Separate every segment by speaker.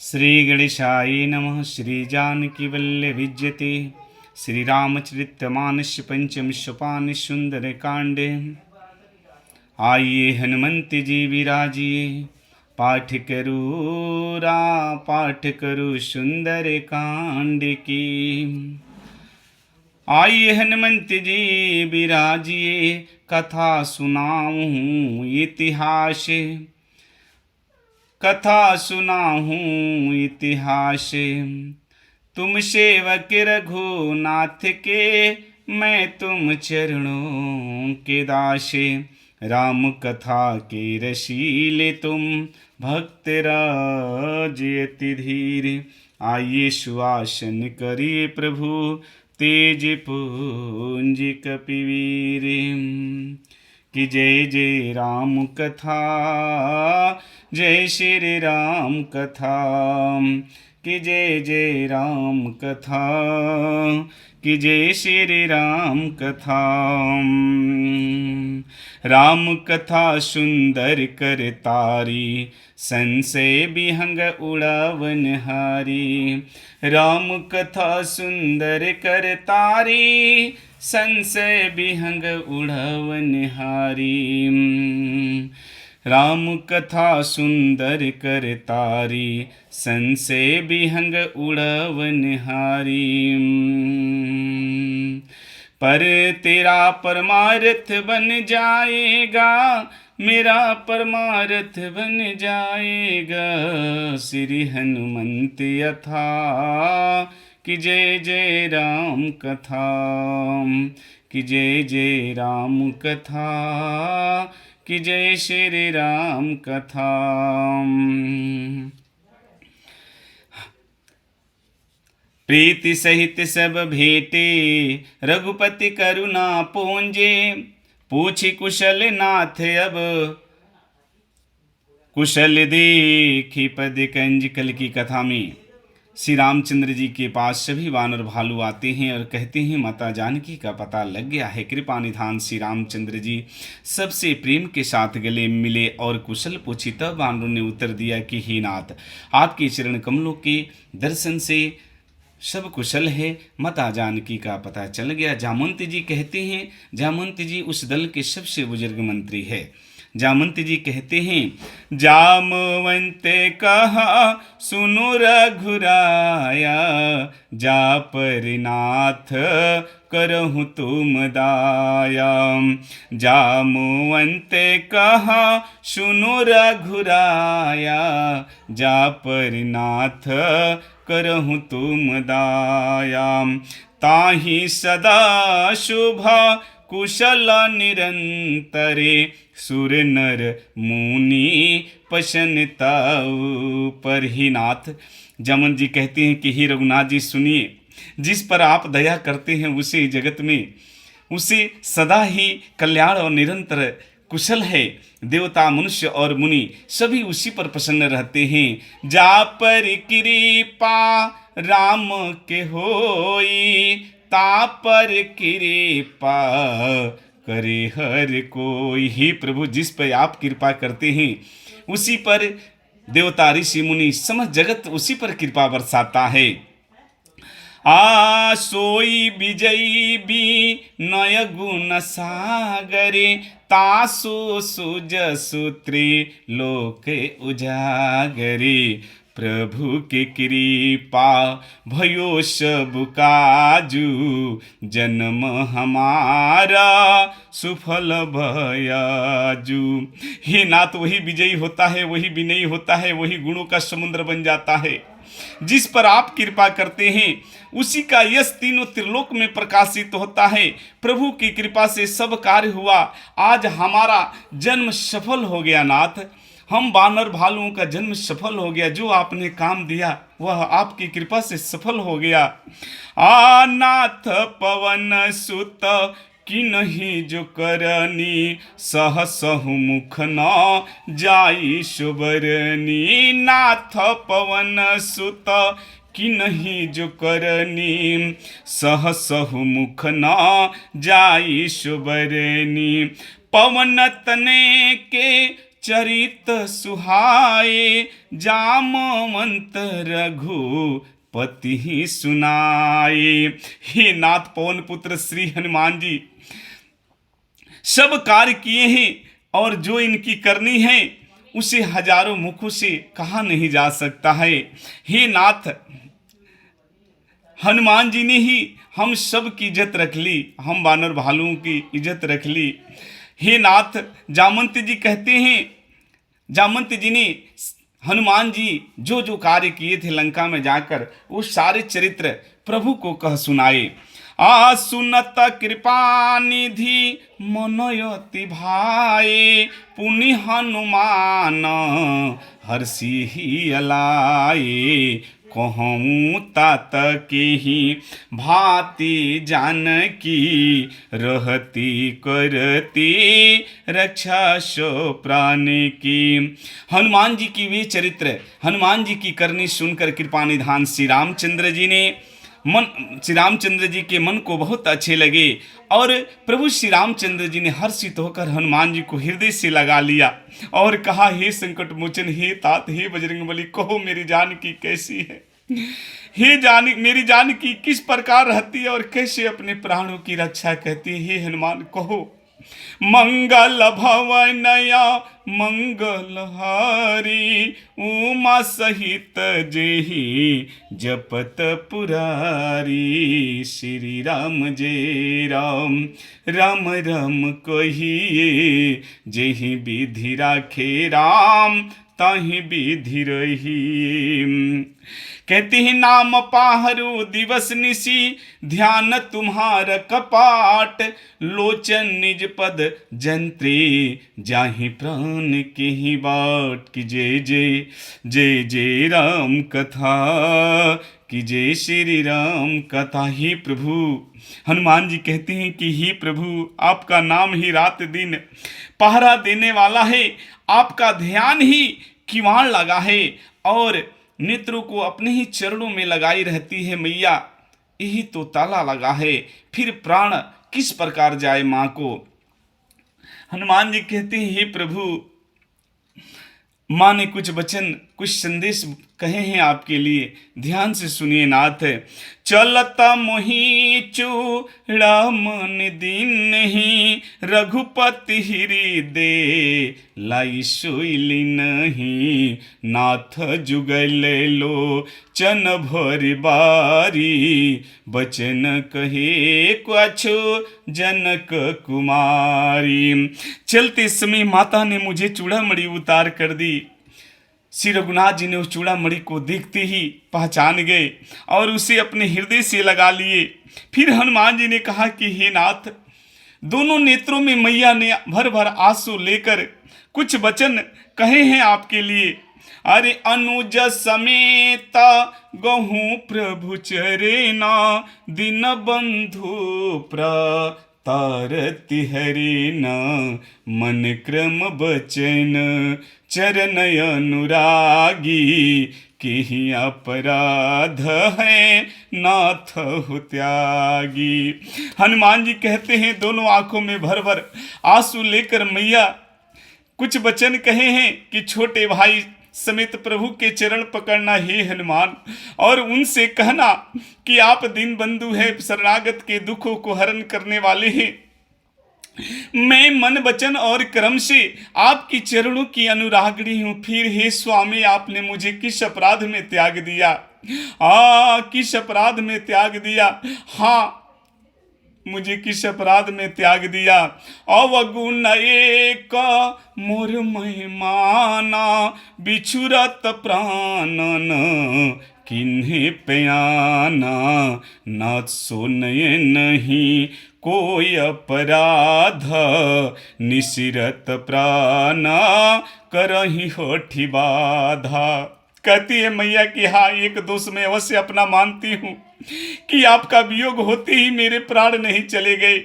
Speaker 1: श्री गणेशाय नमः। श्री जानकी वल्लभिज्यते श्री रामचरितमानस पंचम सोपान सुंदर कांडे। आइए हनुमंत जी विराजिए, पाठ करो सुंदर कांड की। आइए हनुमंत जी विराजिए, कथा सुनाऊं इतिहास, कथा सुनाऊं इतिहास। तुम सेवक रघुनाथ के, मैं तुम चरणों के दास। राम कथा के रसीले तुम, भक्त राज अति धीर। आइए सुआसन करिए प्रभु, तेज पुंज कपिवीर। कि जय जय राम कथा, जय श्री राम कथा। कि जय जय राम कथा, कि जय श्री राम कथा। राम कथा सुंदर कर तारी, संशय विहंग उड़ावन हारी। राम कथा सुंदर कर तारी, संशय विहंग उड़ावन हारी। राम कथा सुंदर कर तारी, संशय विहंग उड़ावन हारी। पर तेरा परमार्थ बन जाएगा, मेरा परमार्थ बन जाएगा। श्री हनुमंत यथा, कि जय जय राम कथा। कि जय जय राम कथा, कि जय श्री राम कथा। प्रीति सहित सब भेटे, रघुपति करुणा पूंजे। पूछी कुशल नाथ अब, कुशल देखी पद कंज। कल की कथा में श्री रामचंद्र जी के पास सभी वानर भालू आते हैं और कहते हैं माता जानकी का पता लग गया है। कृपा निधान श्री रामचंद्र जी सबसे प्रेम के साथ गले मिले और कुशल पूछी। तब वानरों ने उत्तर दिया कि हे नाथ, आपके चरण कमलों के दर्शन से सब कुशल है, माता जानकी का पता चल गया। जामवंत जी कहते हैं, जामवंत जी उस दल के सबसे बुजुर्ग मंत्री है। जामवंत जी कहते हैं, जामवंत कहा सुनो रघुराया, जा पर नाथ करहु तुम दाया। जामवंत कहा सुनो रघुराया, जा पर नाथ करहु तुम दाया। ताहि सदा शुभ कुशल निरंतरे, सुर नर मुनि प्रसन्नताउ पर। ही नाथ, जामवंत जी कहते हैं कि हे रघुनाथ जी सुनिए, जिस पर आप दया करते हैं उसे जगत में, उसे सदा ही कल्याण और निरंतर कुशल है। देवता मनुष्य और मुनि सभी उसी पर प्रसन्न रहते हैं। जा पर कृपा राम के होई, ता पर कृपा करे हर कोई। ही प्रभु, जिस पर आप कृपा करते हैं उसी पर देवता ऋषि मुनि समस्त जगत उसी पर कृपा बरसाता है। सोई विजयी भी नय गुण सागरे, तासु सुजसु त्रिलोक उजागरे। प्रभु के कृपा भयो सब काजू, जन्म हमारा सुफल भयाजू। हे नाथ, वही विजयी होता है, वही विनयी होता है, वही गुणों का समुद्र बन जाता है। जिस पर आप कृपा करते हैं उसी का यश तीनों त्रिलोक में प्रकाशित होता है। प्रभु की कृपा से सब कार्य हुआ। आज हमारा जन्म सफल हो गया नाथ, हम वानर भालुओं का जन्म सफल हो गया। जो आपने काम दिया वह आपकी कृपा से सफल हो गया। नाथ पवन सुत कि नहीं जो करनी, सहसहु मुख न जाई सुबरनी। नाथ पवन सुत कि नहीं जो करनी, सहसहु मुख न जाई सुबरनी। पवन तने के चरित सुहाए, जामवंत रघुपति ही सुनाए। हे नाथ पवन पुत्र श्री हनुमान जी, सब कार्य किए हैं और जो इनकी करनी है उसे हजारों मुखों से कहा नहीं जा सकता है। हे नाथ, हनुमान जी ने ही हम सब की इज्जत रख ली, हम वानर भालुओं की इज्जत रख ली। हे नाथ, जामवंत जी कहते हैं, जामवंत जी ने हनुमान जी जो जो कार्य किए थे लंका में जाकर, वो सारे चरित्र प्रभु को कह सुनाए। आ सुनत कृपा निधि मनोयति भाए, पुनि हनुमान हर्षि ही अलाए। कहूँ तात के ही भांति जानकी, रहती करती रक्षा सो प्राण की। हनुमान जी की वे चरित्र, हनुमान जी की करनी सुनकर कृपा निधान श्री रामचंद्र जी ने श्री रामचंद्र जी के मन को बहुत अच्छे लगे और प्रभु श्री रामचंद्र जी ने हर्षित होकर हनुमान जी को हृदय से लगा लिया और कहा, हे संकट मोचन, हे तात, हे बजरंगबली, कहो मेरी जानकी कैसी है। हे मेरी जानकी किस प्रकार रहती है और कैसे अपने प्राणों की रक्षा करती है। हे हनुमान कहो। मंगल भवनया मंगल हारी, उमा सहित जेहि जपत पुरारी। श्री राम जय राम, राम राम कहिए, जेहि विधि राखे राम, ताहि विधि रही। कहते हैं, नाम पाहरु दिवस निशी, ध्यान तुम्हार कपाट। लोचन निज पद जंत्रे, जाहि प्राण के ही बाट। कि जय जय जय जय राम कथा, कि जय श्री राम कथा। ही प्रभु, हनुमान जी कहते हैं कि ही प्रभु, आपका नाम ही रात दिन पहरा देने वाला है, आपका ध्यान ही किवाड़ लगा है और नेत्रों को अपने ही चरणों में लगाई रहती है मैया, यही तो ताला लगा है, फिर प्राण किस प्रकार जाए माँ को। हनुमान जी कहते हैं, हे प्रभु, माँ ने कुछ वचन, कुछ संदेश कहे हैं आपके लिए, ध्यान से सुनिए नाथ। चलता मोहि चूड़ामन दिन ही, रघुपति हृदय लाई सोइली नहीं। नाथ जुगल लो चन भर बारी, बचन कहे क्वछु जनक कुमारी। चलते समय माता ने मुझे चूड़ामणि उतार कर दी। श्री रघुनाथ जी ने उस चूड़ामणि को देखते ही पहचान गए और उसे अपने हृदय से लगा लिए। फिर हनुमान जी ने कहा कि हे नाथ, दोनों नेत्रों में मैया ने भर भर आंसू लेकर कुछ वचन कहे हैं आपके लिए। अरे अनुज समेत गहूँ प्रभु चरेना, दिन बंधु तारति हरिना। मन क्रम बचन चरण अनुरागी, केहि अपराध है नाथ हो त्यागी। हनुमान जी कहते हैं, दोनों आंखों में भर भर आंसू लेकर मैया कुछ वचन कहे हैं कि छोटे भाई समेत प्रभु के चरण पकड़ना हे हनुमान, और उनसे कहना कि आप दीन बंधु हैं, शरणागत के दुखों को हरण करने वाले हैं। मैं मन वचन और कर्म से आपकी चरणों की अनुरागणी हूँ। फिर हे स्वामी, आपने मुझे किस अपराध में त्याग दिया? किस अपराध में त्याग दिया? हाँ, मुझे किस अपराध में त्याग दिया? अवगुण एक मोर महिमाना, बिछुरत प्राणन किन्हे प्याना। नाथ सोनय नहीं कोई अपराध, निशिरत प्राणा करही होठी बाधा। कहती है मैया कि हाँ, एक दोष में अवश्य अपना मानती हूँ कि आपका वियोग होते ही मेरे प्राण नहीं चले गए,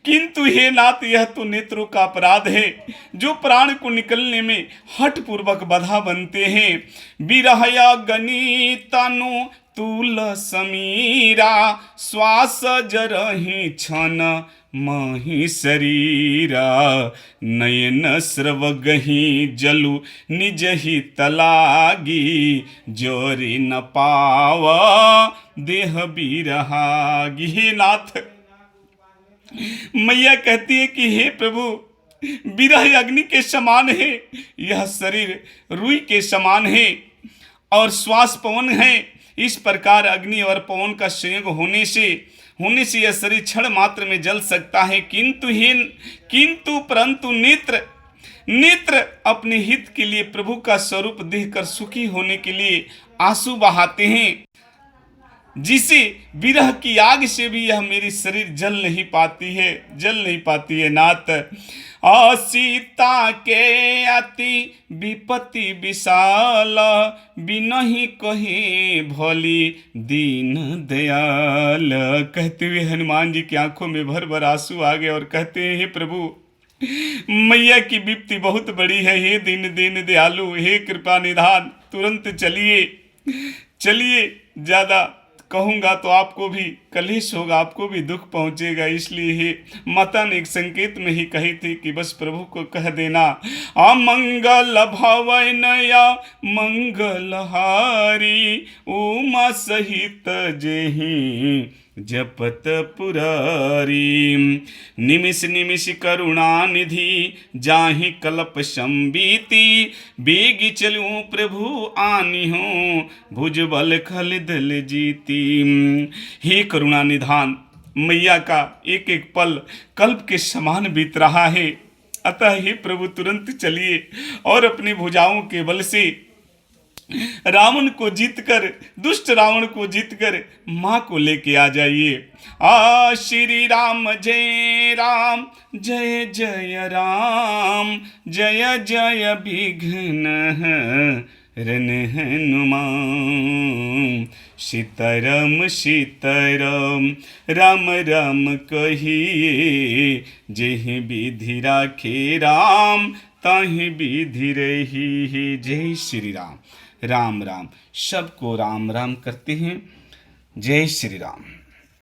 Speaker 1: किंतु हे नाथ, यह तो नेत्रों का अपराध है जो प्राण को निकलने में हठ पूर्वक बाधा बनते हैं। बिरहया गणितनु तुल समीरा, श्वास जरहि क्षण माही शरीरा नयन स्रव गही जलु निज ही तलागी जोरी न पावा देह बिरहागी। हे नाथ, मैया कहती है कि हे प्रभु, विरह अग्नि के समान है, यह शरीर रुई के समान है और श्वास पवन है। इस प्रकार अग्नि और पवन का संयोग होने से यह शरीर क्षण मात्र में जल सकता है, किंतु परंतु नेत्र अपने हित के लिए प्रभु का स्वरूप देखकर सुखी होने के लिए आंसू बहाते हैं, जिसे विरह की आग से भी यह मेरी शरीर जल नहीं पाती है नाथ। सीता के अति विपत्ति विशाल बिनहि कहे भोली दीन दयाल। कहते हुए हनुमान जी की आंखों में भर भर आंसू आ गए और कहते हैं, हे प्रभु, मैया की विपत्ति बहुत बड़ी है, हे दीन दयालु, हे कृपा निधान, तुरंत चलिए, ज्यादा कहूँगा तो आपको भी कलेश होगा, आपको भी दुख पहुँचेगा। इसलिए हे माता ने एक संकेत में ही कही थी कि बस प्रभु को कह देना, अमंगल भवनया मंगलहारी उमा सहित जेहि जपत पुरारी। निमिष निमिष करुणा निधि जाहि कल्प संबीति बेगी चलूं प्रभु आनी हो भुजबल खल दल जीती। हे करुणा निधान, मैया का एक एक पल कल्प के समान बीत रहा है, अतः हे प्रभु तुरंत चलिए और अपनी भुजाओं के बल से रावण को जीतकर, दुष्ट रावण को जीतकर माँ को लेके आ जाइए। श्री राम जय राम जय जय विघ्न रन हनुमान। सीताराम राम राम कहिए जेहि विधि राखे राम ताहि विधि रही। जय श्री राम। राम राम, सबको राम राम करते हैं। जय श्री राम।